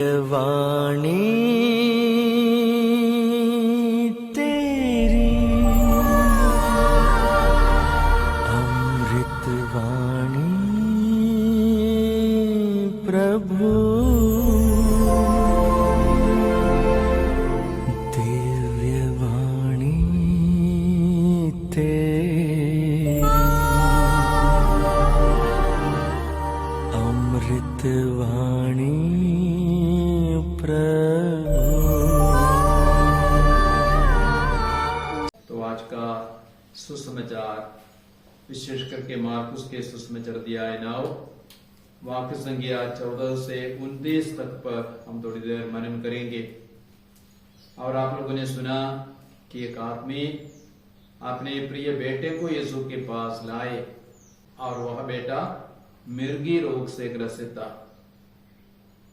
वाणी तेरी अमृत वाणी प्रभु दिव्य वाणी तेरी अमृत वाणी तो आज का सुसमाचार विशेष करके मार्कुस के सुसमाचार अध्याय 9 वाक्य संख्या 14 से 29 तक पर हम थोड़ी देर मनन करेंगे। और आप लोगों ने सुना कि एक आदमी अपने प्रिय बेटे को यीशु के पास लाए और वह बेटा मिर्गी रोग से ग्रसित था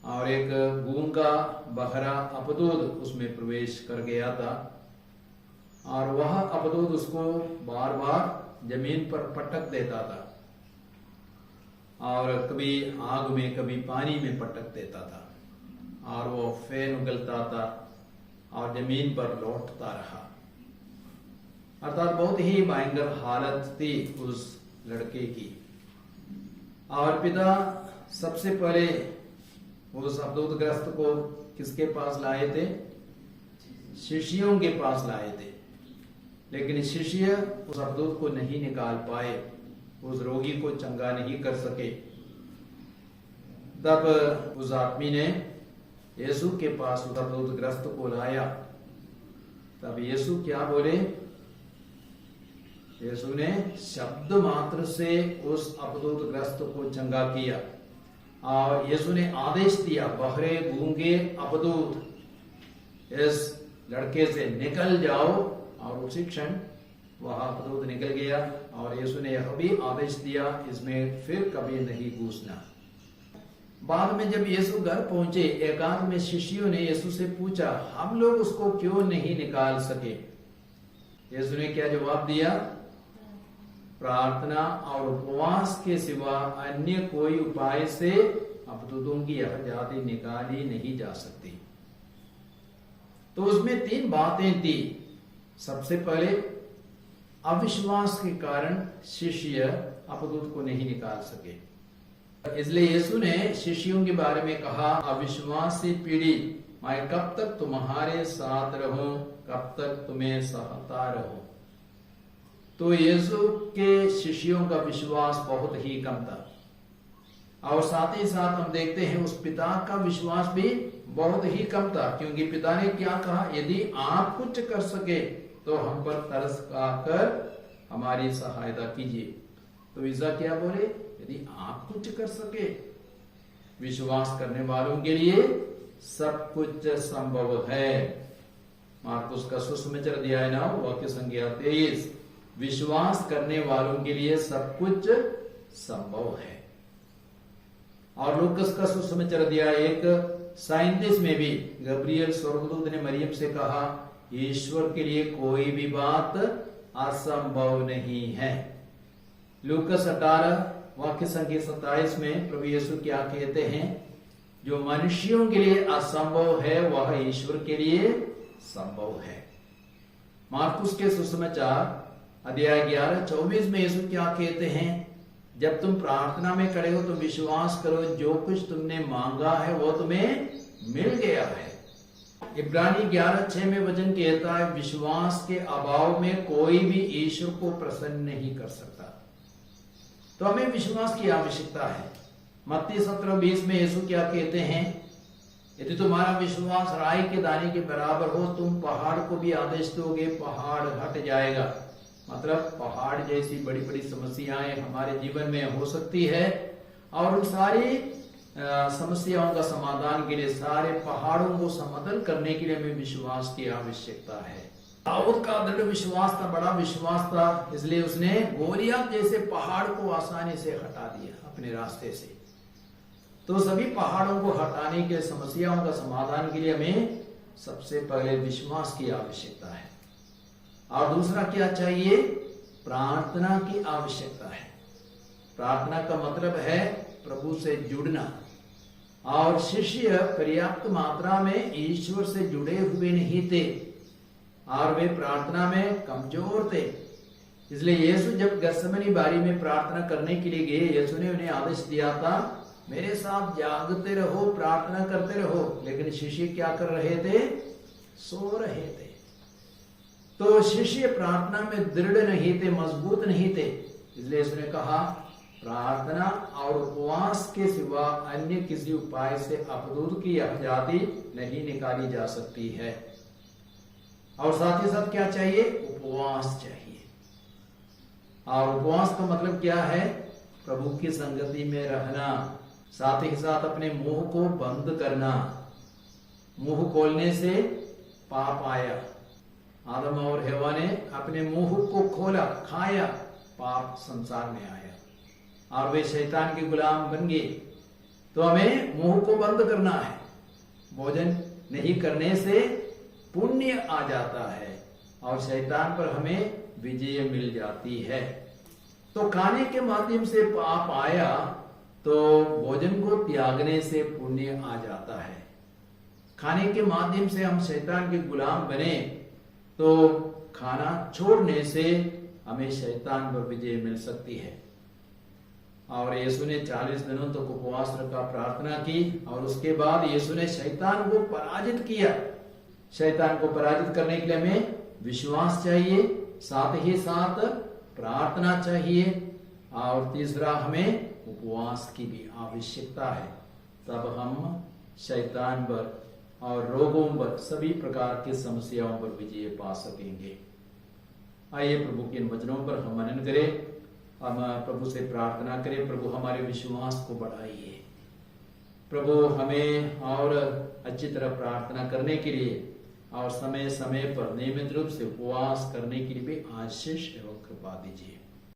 और एक गूंगा बहरा अपदूत उसमें प्रवेश कर गया था और वह अपदूत उसको बार बार जमीन पर पटक देता था और कभी आग में कभी पानी में पटक देता था और वो फैन उगलता था और जमीन पर लौटता रहा। अर्थात बहुत ही भयंकर हालत थी उस लड़के की। और पिता सबसे पहले उस अपदूतग्रस्त को किसके पास लाए थे? शिष्यों के पास लाए थे, लेकिन शिष्य उस अपदूत को नहीं निकाल पाए, उस रोगी को चंगा नहीं कर सके। तब उस आदमी ने यीशु के पास उस अपदूतग्रस्त को लाया। तब यीशु क्या बोले? यीशु ने शब्द मात्र से उस अपदूतग्रस्त को चंगा किया और यीशु ने आदेश दिया, बहरे गूंगे अपदूत इस लड़के से निकल जाओ। और उसी क्षण वह अपदूत निकल गया और यीशु ने यह भी आदेश दिया, इसमें फिर कभी नहीं घुसना। बाद में जब यीशु घर पहुंचे, एकांत में शिष्यों ने यीशु से पूछा, हम लोग उसको क्यों नहीं निकाल सके? यीशु ने क्या जवाब दिया? प्रार्थना और उपवास के सिवा अन्य कोई उपाय से अपदूतों की यह जाति निकाली नहीं जा सकती। तो उसमें 3 बातें थी। सबसे पहले अविश्वास के कारण शिष्य अपदूत को नहीं निकाल सके, इसलिए यीशु ने शिष्यों के बारे में कहा, अविश्वासी पीढ़ी, मैं कब तक तुम्हारे साथ रहूं, कब तक तुम्हें सहता रहूं। तो यीशु के शिष्यों का विश्वास बहुत ही कम था और साथ ही साथ हम देखते हैं उस पिता का विश्वास भी बहुत ही कम था, क्योंकि पिता ने क्या कहा, यदि आप कुछ कर सके तो हम पर तरस खाकर हमारी सहायता कीजिए। तो ईसा क्या बोले? यदि आप कुछ कर सके। विश्वास करने वालों के लिए सब कुछ संभव है। मार्कुस का सुसमाचार अध्याय 9 वाक्य संख्या 23। विश्वास करने वालों के लिए सब कुछ संभव है। और लूकास का सुसमाचार अध्याय 1:37 में भी गब्रियल स्वर्गदूत ने मरियम से कहा, ईश्वर के लिए कोई भी बात असंभव नहीं है। लूकास 18 वाक्य संख्या 27 में प्रभु यीशु क्या कहते हैं? जो मनुष्यों के लिए असंभव है वह ईश्वर के लिए संभव है। मार्कुस के सुसमाचार अध्याय 11:24 में यीशु क्या कहते हैं? जब तुम प्रार्थना में खड़े हो तो विश्वास करो, जो कुछ तुमने मांगा है वो तुम्हें मिल गया है। इब्रानी 11:6 में वचन कहता है, विश्वास के अभाव में कोई भी ईश्वर को प्रसन्न नहीं कर सकता। तो हमें विश्वास की आवश्यकता है। मत्ती 17:20 में यीशु क्या कहते हैं? यदि तुम्हारा विश्वास राई के दाने के बराबर हो, तुम पहाड़ को भी आदेश दोगे, पहाड़ हट जाएगा। मतलब पहाड़ जैसी बड़ी बड़ी समस्याएं हमारे जीवन में हो सकती है और उन सारी समस्याओं का समाधान के लिए, सारे पहाड़ों को समतल करने के लिए हमें विश्वास की आवश्यकता है। दाऊद का दृढ़ विश्वास था, बड़ा विश्वास था, इसलिए उसने गोलियत जैसे पहाड़ को आसानी से हटा दिया अपने रास्ते से। तो सभी पहाड़ों को हटाने के, समस्याओं का समाधान के लिए हमें सबसे पहले विश्वास की आवश्यकता है। और दूसरा क्या चाहिए? प्रार्थना की आवश्यकता है। प्रार्थना का मतलब है प्रभु से जुड़ना और शिष्य पर्याप्त मात्रा में ईश्वर से जुड़े हुए नहीं थे और वे प्रार्थना में कमजोर थे। इसलिए यीशु जब गत्सेमनी बारी में प्रार्थना करने के लिए गए, यीशु ने उन्हें आदेश दिया था, मेरे साथ जागते रहो, प्रार्थना करते रहो। लेकिन शिष्य क्या कर रहे थे? सो रहे थे। तो शिष्य प्रार्थना में दृढ़ नहीं थे, मजबूत नहीं थे। इसलिए उसने कहा, प्रार्थना और उपवास के सिवा अन्य किसी उपाय से अपदूत की यह जाति नहीं निकाली जा सकती है। और साथ ही साथ क्या चाहिए? उपवास चाहिए। और उपवास का मतलब क्या है? प्रभु की संगति में रहना, साथ ही साथ अपने मुंह को बंद करना। मुंह खोलने से पाप आया। आदम और हवा ने अपने मुंह को खोला, खाया, पाप संसार में आया और वे शैतान के गुलाम बन गए। तो हमें मुंह को बंद करना है। भोजन नहीं करने से पुण्य आ जाता है और शैतान पर हमें विजय मिल जाती है। तो खाने के माध्यम से पाप आया तो भोजन को त्यागने से पुण्य आ जाता है। खाने के माध्यम से हम शैतान के गुलाम बने तो खाना छोड़ने से हमें शैतान पर विजय मिल सकती है। और यीशु ने 40 दिनों तक उपवास रखा, प्रार्थना की और उसके बाद यीशु ने शैतान को पराजित किया। शैतान को पराजित करने के लिए हमें विश्वास चाहिए, साथ ही साथ प्रार्थना चाहिए और तीसरा हमें उपवास की भी आवश्यकता है। तब हम शैतान पर और रोगों पर, सभी प्रकार की समस्याओं पर विजय पा सकेंगे। आइए प्रभु के इन वचनों पर हम मनन करें। हम प्रभु से प्रार्थना करें, प्रभु हमारे विश्वास को बढ़ाइए। प्रभु हमें और अच्छी तरह प्रार्थना करने के लिए और समय समय पर नियमित रूप से उपवास करने के लिए भी आशीष एवं कृपा दीजिए।